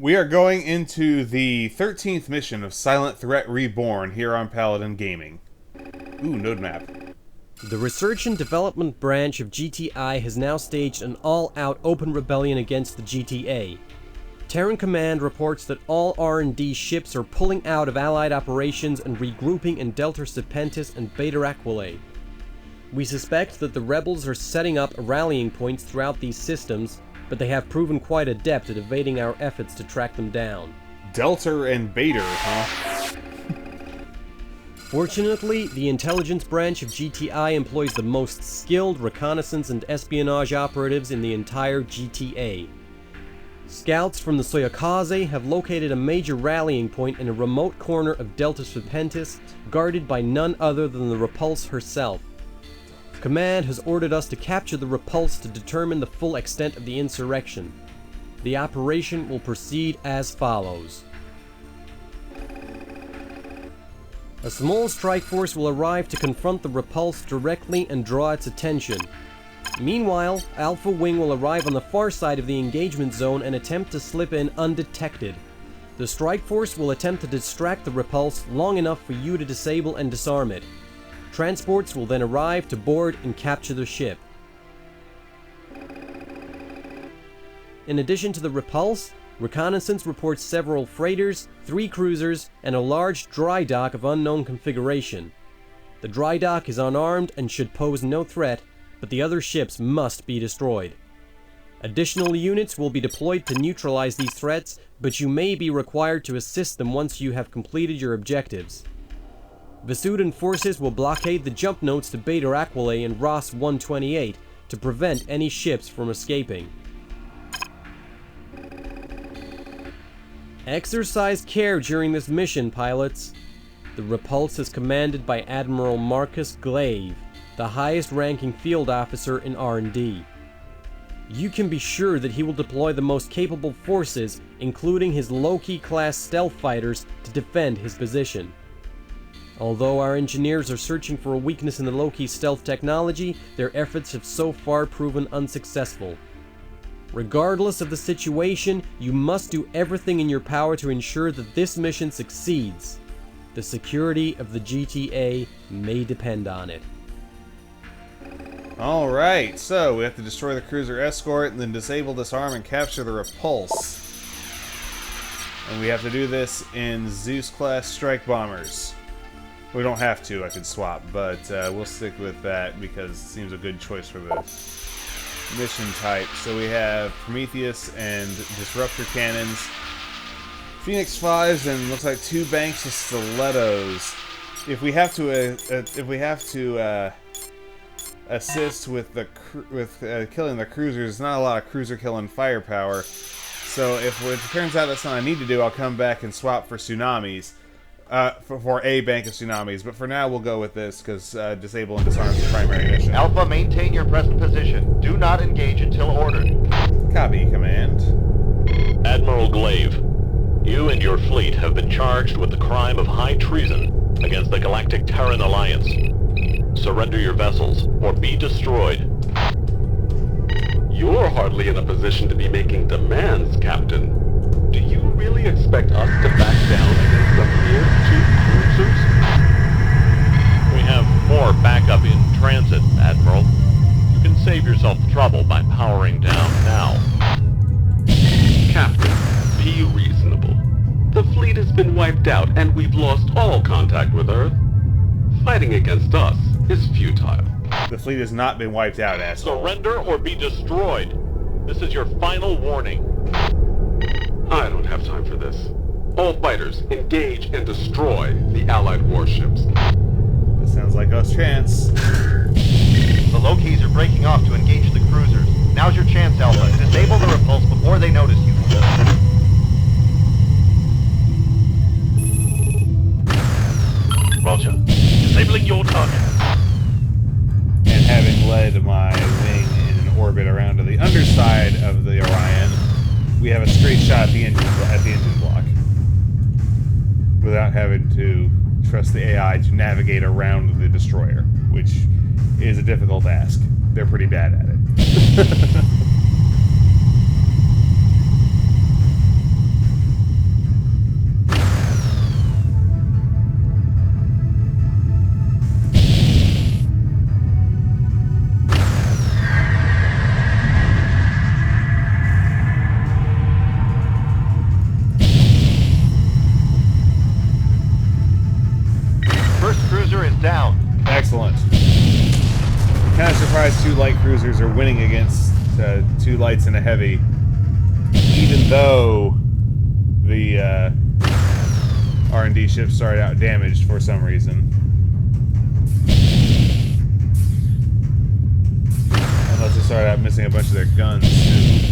We are going into the 13th mission of Silent Threat Reborn here on Paladin Gaming. Ooh, node map. The research and development branch of GTI has now staged an all-out open rebellion against the GTA. Terran Command reports that all R&D ships are pulling out of Allied operations and regrouping in Delta Serpentis and Beta Aquila. We suspect that the rebels are setting up rallying points throughout these systems, but they have proven quite adept at evading our efforts to track them down. Delta and Beta, huh? Fortunately, the intelligence branch of GTI employs the most skilled reconnaissance and espionage operatives in the entire GTA. Scouts from the Soyokaze have located a major rallying point in a remote corner of Delta Serpentis, guarded by none other than the Repulse herself. Command has ordered us to capture the Repulse to determine the full extent of the insurrection. The operation will proceed as follows. A small strike force will arrive to confront the Repulse directly and draw its attention. Meanwhile, Alpha Wing will arrive on the far side of the engagement zone and attempt to slip in undetected. The strike force will attempt to distract the Repulse long enough for you to disable and disarm it. Transports will then arrive to board and capture the ship. In addition to the Repulse, reconnaissance reports several freighters, 3 cruisers, and a large Drydock of unknown configuration. The Drydock is unarmed and should pose no threat, but the other ships must be destroyed. Additional units will be deployed to neutralize these threats, but you may be required to assist them once you have completed your objectives. Vasudan forces will blockade the jump nodes to Beta Aquila and Ross 128 to prevent any ships from escaping. Exercise care during this mission, pilots. The Repulse is commanded by Admiral Marcus Glaive, the highest-ranking field officer in R&D. You can be sure that he will deploy the most capable forces, including his Loki-class stealth fighters, to defend his position. Although our engineers are searching for a weakness in the Loki stealth technology, their efforts have so far proven unsuccessful. Regardless of the situation, you must do everything in your power to ensure that this mission succeeds. The security of the GTA may depend on it. Alright, so we have to destroy the cruiser escort and then disable, disarm, and capture the Repulse. And we have to do this in Zeus-class strike bombers. We don't have to, I could swap, but we'll stick with that because it seems a good choice for the mission type. So we have Prometheus and Disruptor cannons, Phoenix 5s, and looks like 2 banks of stilettos. If we have to assist with the killing the cruisers, there's not a lot of cruiser killing firepower. So if it turns out that's something I need to do, I'll come back and swap for tsunamis. For a bank of tsunamis, but for now we'll go with this because disable and disarm is the primary mission. Alpha, maintain your present position. Do not engage until ordered. Copy, Command. Admiral Glaive, you and your fleet have been charged with the crime of high treason against the Galactic Terran Alliance. Surrender your vessels or be destroyed. You're hardly in a position to be making demands, Captain. Do you really expect us to back down against a mere 2 cruisers? We have more backup in transit, Admiral. You can save yourself trouble by powering down now. Captain, be reasonable. The fleet has been wiped out and we've lost all contact with Earth. Fighting against us is futile. The fleet has not been wiped out, asshole. Surrender or be destroyed. This is your final warning. I don't have time for this. All fighters, engage and destroy the Allied warships. This sounds like us chance. The Lokis are breaking off to engage the cruisers. Now's your chance, Alpha. Disable the Repulse before they notice you. Roger. Disabling your target. And having led my wing in an orbit around to the underside of the Orion, we have a straight shot at the engine block without having to trust the AI to navigate around the destroyer, which is a difficult task. They're pretty bad at it. 2 light cruisers are winning against 2 lights and a heavy, even though the R&D ship started out damaged for some reason. Unless they started out missing a bunch of their guns, too.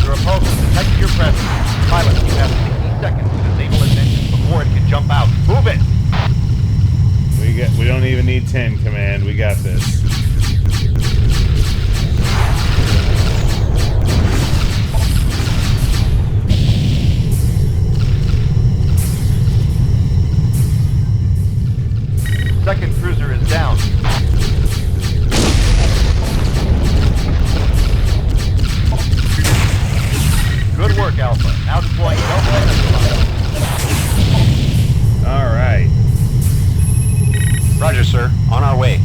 The Repulse has detected your presence. Pilot, you have 60 seconds to disable its engine before it can jump out. Move it! We don't even need 10, Command. We got this. Second cruiser is down. Good work, Alpha. Now deploying Delta. All right. Roger, sir. On our way.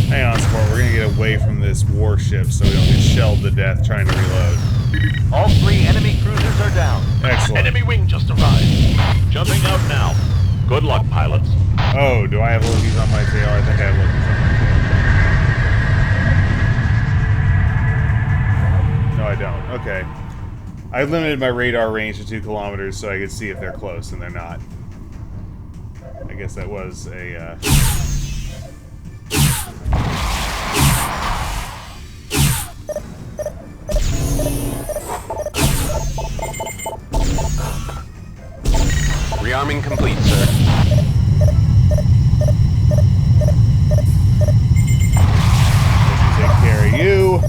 Hang on, Sport. We're gonna get away from this warship so we don't get shelled to death trying to reload. All 3 enemy cruisers are down. Excellent. Enemy wing just arrived. Jumping out now. Good luck, pilots. Oh, do I have Loki's on my tail? I think I have Loki's on my tail. No, I don't. Okay. I limited my radar range to 2 kilometers so I could see if they're close, and they're not. I guess that was a, Rearming complete, sir. take care of you.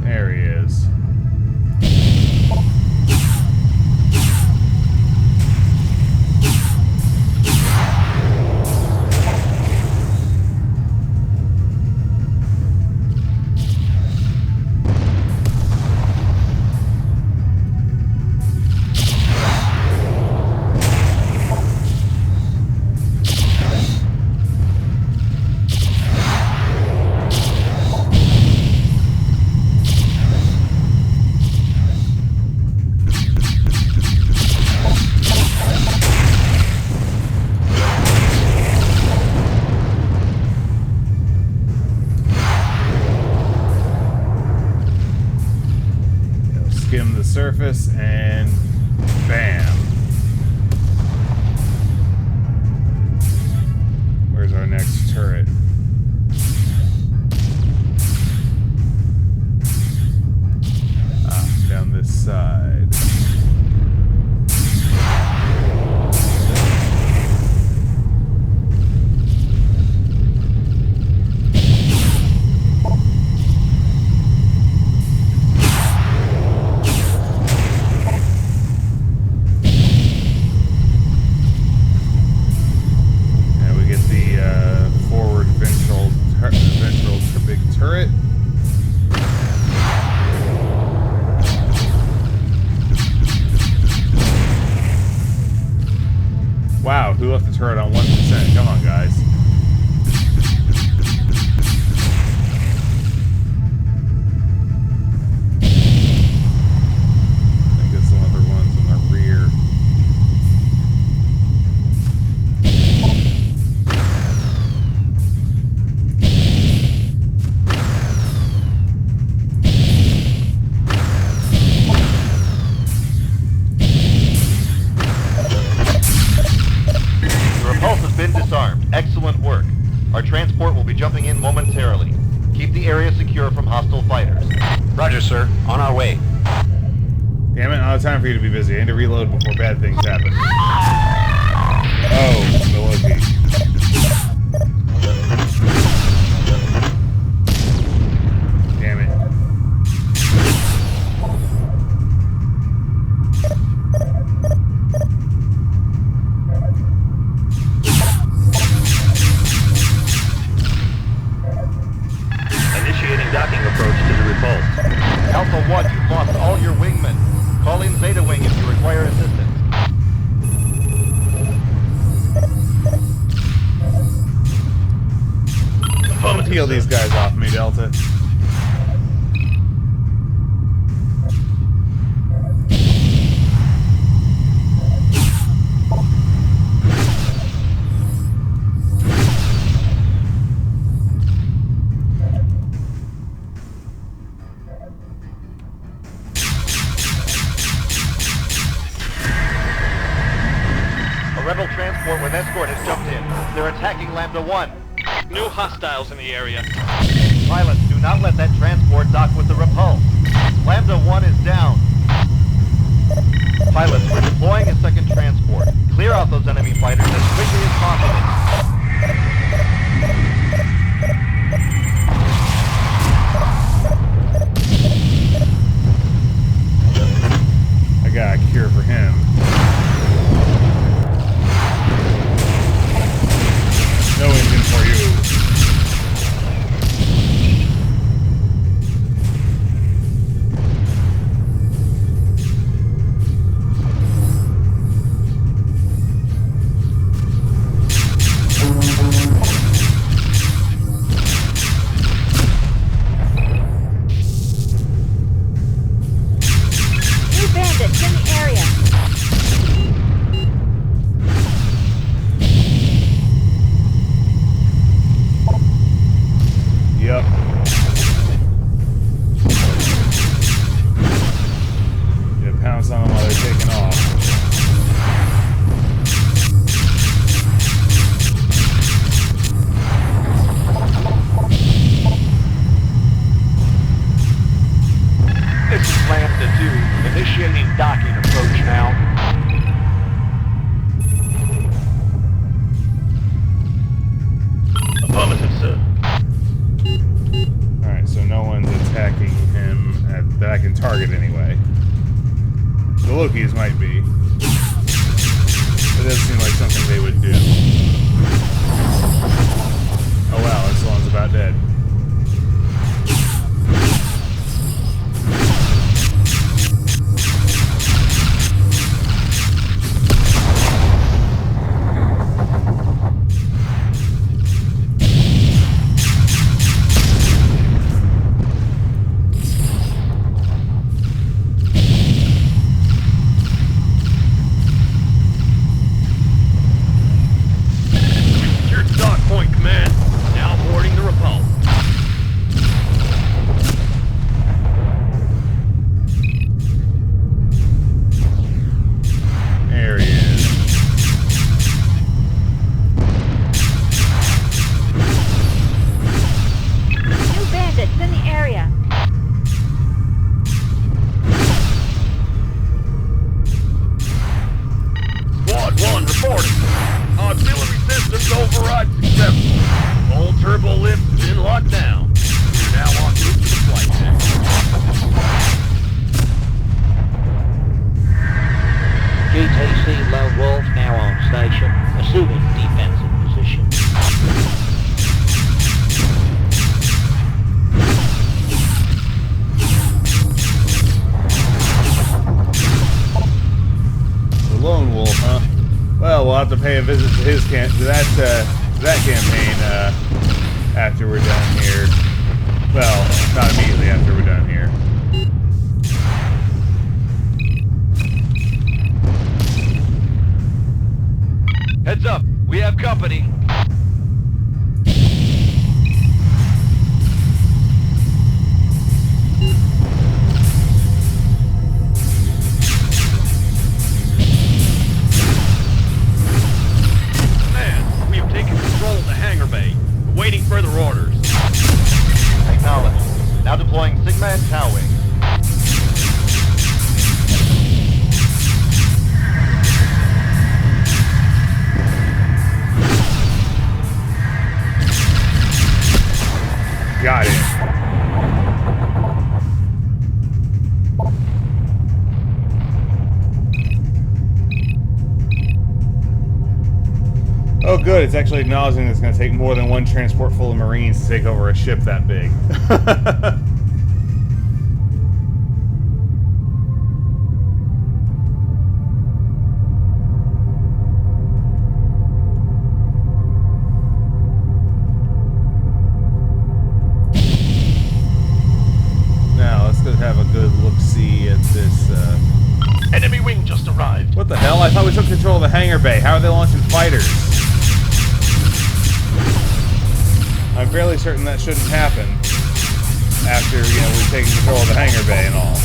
There he is. Skim the surface and bam. Where's our next turret? Ah, down this side. Turret. Wow, who left the turret on 1%? Come on, guys. I think it's some other ones in the rear. Disarmed. Excellent work. Our transport will be jumping in momentarily. Keep the area secure from hostile fighters. Roger, sir. On our way. Damn it, I don't have time for you to be busy. I need to reload before bad things happen. Oh, the Loki. require assistance. Peel these guys off me, Delta. A rebel transport with escort has jumped in. They're attacking Lambda 1. New hostiles in the area. Pilots, do not let that transport dock with the Repulse. Lambda 1 is down. Pilots, we're deploying a second transport. Clear out those enemy fighters as quickly as possible. I got a cure for him. No engine for you. New bandits in the area. Yep. Yeah, pounce on them while they're taking off. This is Lambda 2, initiating docking approach now. Affirmative, sir. Alright, so no one's attacking him that I can target anyway. The Lokis might be. It does seem like something they would do. Oh wow, this one's about dead. Your dock point, command. Now boarding the Repulse. There he is. New bandits in the area. Squad 1 reporting. Auxiliary systems override successful. Full turbo lift is in lockdown. We're now en route to the flight deck. GTC Lone Wolf now on station, assuming defensive position. The Lone Wolf, huh? Well, we'll have to pay a visit to his that campaign after we're done here. Well, not immediately after we're done here. Heads up, we have company. Command, we have taken control of the hangar bay. We're waiting further orders. Acknowledged. Now deploying Sigma and Tau Wing. Got it. Oh good, it's actually acknowledging it's going to take more than one transport full of Marines to take over a ship that big. just arrived. What the hell? I thought we took control of the hangar bay. How are they launching fighters? I'm fairly certain that shouldn't happen after, you know, we've taken control of the hangar bay and all.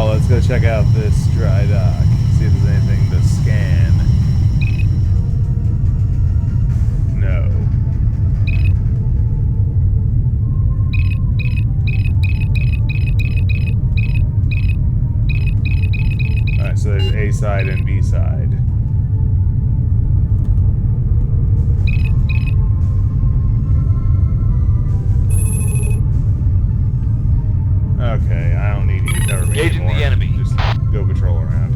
Let's go check out this Drydock, see if there's anything to scan. No. Alright, so there's A side and B side. Okay, I don't need you to cover me Engaging anymore. the enemy. Just go patrol around.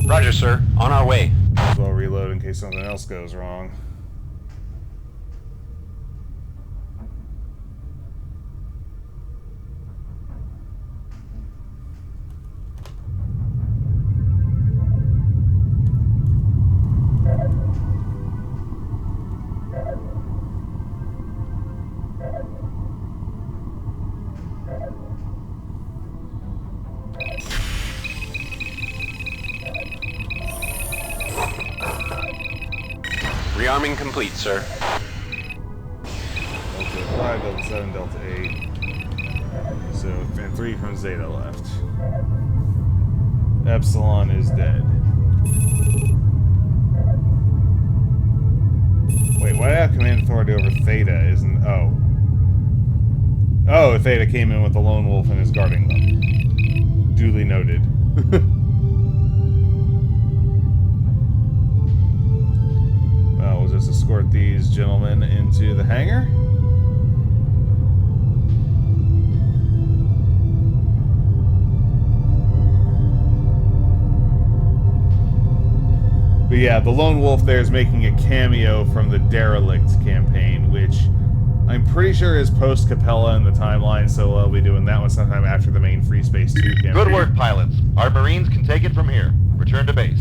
Roger, sir. On our way. Might as well reload in case something else goes wrong. Rearming complete, sir. Delta 5, Delta 7, Delta 8. So, and 3 from Zeta left. Epsilon is dead. Wait, why do I have command authority over Theta? Isn't... Oh. Oh, Theta came in with the Lone Wolf and is guarding them. Duly noted. Well, we'll just escort these gentlemen into the hangar. But yeah, the Lone Wolf there is making a cameo from the Derelict campaign, which I'm pretty sure is post-Capella in the timeline, so we'll be doing that one sometime after the main Freespace 2 campaign. Good work, pilots. Our Marines can take it from here. Return to base.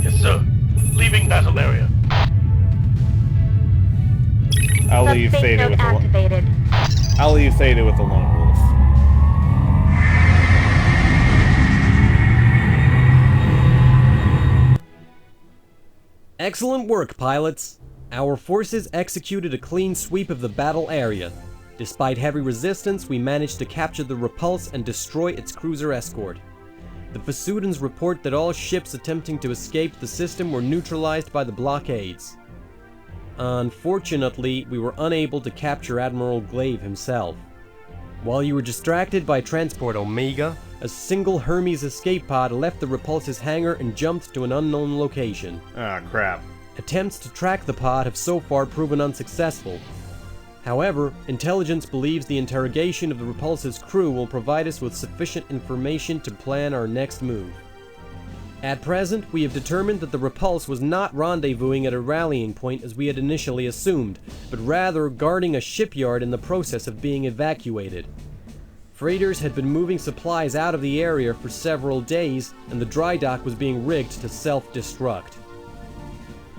Yes, sir. Leaving battle area. I'll leave Subspace Theta node with the activated. I'll leave Theta with the Lone Wolf. Excellent work, pilots! Our forces executed a clean sweep of the battle area. Despite heavy resistance, we managed to capture the Repulse and destroy its cruiser escort. The Fasudans report that all ships attempting to escape the system were neutralized by the blockades. Unfortunately, we were unable to capture Admiral Glaive himself. While you were distracted by Transport Omega, a single Hermes escape pod left the Repulse's hangar and jumped to an unknown location. Ah, crap. Attempts to track the pod have so far proven unsuccessful. However, intelligence believes the interrogation of the Repulse's crew will provide us with sufficient information to plan our next move. At present, we have determined that the Repulse was not rendezvousing at a rallying point as we had initially assumed, but rather guarding a shipyard in the process of being evacuated. Freighters had been moving supplies out of the area for several days, and the Drydock was being rigged to self-destruct.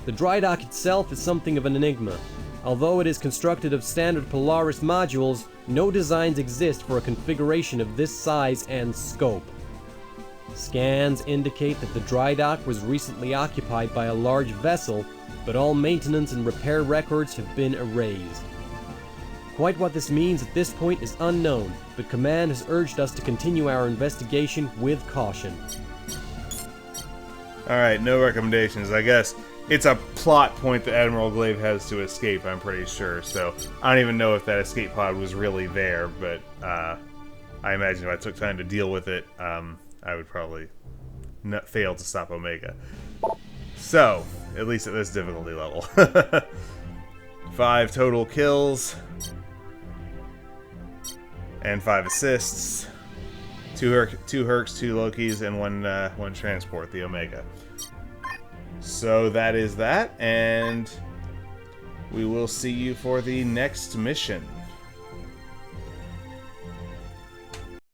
The Drydock itself is something of an enigma. Although it is constructed of standard Polaris modules, no designs exist for a configuration of this size and scope. Scans indicate that the Drydock was recently occupied by a large vessel, but all maintenance and repair records have been erased. Quite what this means at this point is unknown, but Command has urged us to continue our investigation with caution. Alright, no recommendations. I guess it's a plot point that Admiral Glaive has to escape, I'm pretty sure. So, I don't even know if that escape pod was really there, but I imagine if I took time to deal with it, I would probably fail to stop Omega. So, at least at this difficulty level. 5 total kills. And 5 assists. 2 Hercs, 2 Lokis, and 1 transport, the Omega. So that is that, and we will see you for the next mission.